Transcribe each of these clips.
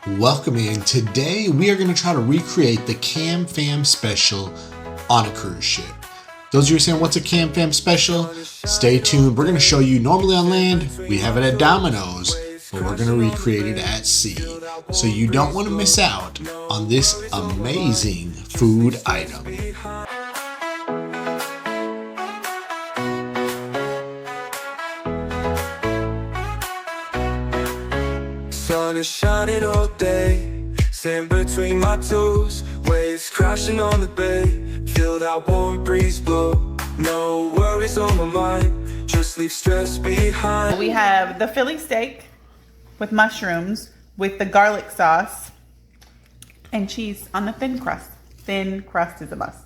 Welcome in. Today we are going to try to recreate the KAM Fam Special on a cruise ship. Those of you who are saying, what's a KAM Fam Special? Stay tuned. We're going to show you normally on land, we have it at Domino's, but we're going to recreate it at sea. So you don't want to miss out on this amazing food item. Sun is shining all day, sand between my toes, waves crashing on the bay, feel that warm breeze blow, no worries on my mind, just leave stress behind. We have the Philly steak with mushrooms with the garlic sauce and cheese on the thin crust. Thin crust is a must.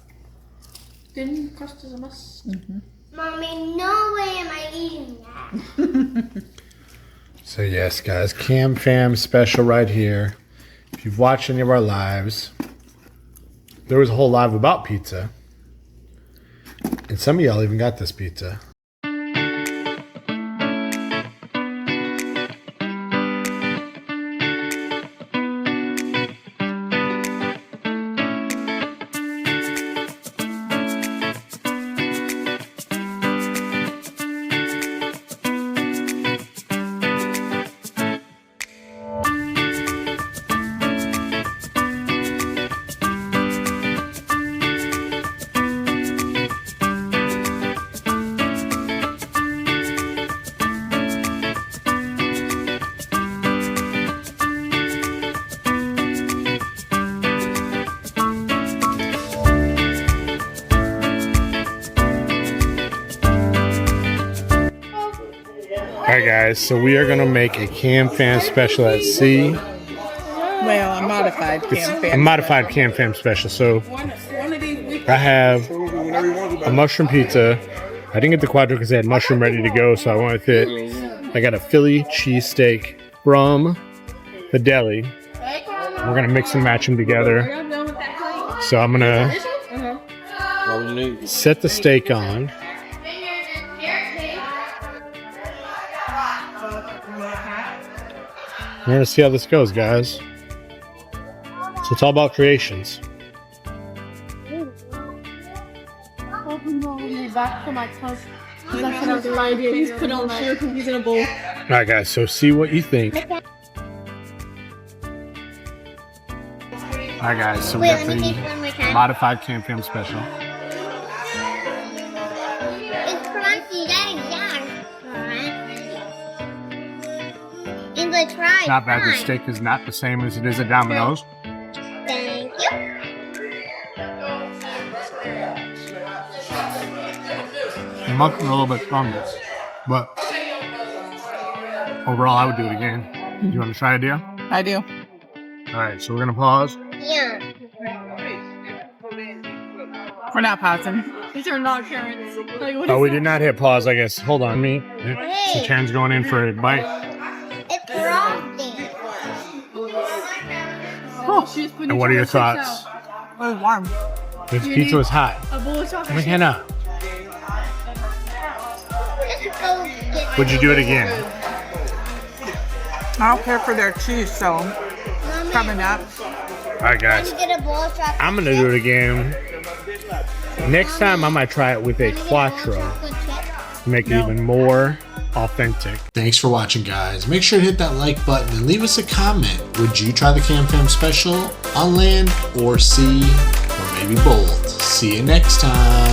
Thin crust is a must. Mommy, no way am I eating that. So yes, guys, KAM Fam Special right here. If you've watched any of our lives, there was a whole live about pizza. And some of y'all even got this pizza. Alright guys, so we are going to make a KAM Fam Special at sea. Well, a modified KAM Fam. A modified KAM Fam Special. So I have a mushroom pizza. I didn't get the quadro because they had mushroom ready to go, so I went with it. I got a Philly cheesesteak from the deli. We're going to mix and match them together. So I'm going to set the steak on. We're going to see how this goes, guys. So it's all about creations. Back for my cousin. He's put on sugar cookies in a bowl. Alright guys, so see what you think. Alright guys, so we got the modified KAM Fam Special. It's crunchy, and the try. Not bad, the steak is not the same as it is at Domino's. Thank you. The mushroom a little bit stronger, but overall I would do it again. Do you want to try it, Dia? I do. Alright, so we're going to pause. Yeah. We're not pausing. These are not carrots. Like, what Oh, is we that? did not hit pause, I guess. Hold on, me. So Chan's going in for a bite. It's frosting. Oh, she's putting And what are your chocolate thoughts? chips It was warm. This You pizza need- was hot. out. A bowl of chocolate chips. McKenna, Let's go get would you do it again? I don't care for their cheese, so probably not. Alright guys, get a bowl of chocolate. I'm going to do it again. Next time I might try it with a quattro to make it even more authentic. Thanks for watching, guys. Make sure to hit that like button and leave us a comment. Would you try the KAM Fam Special on land or sea, or maybe both? See you next time.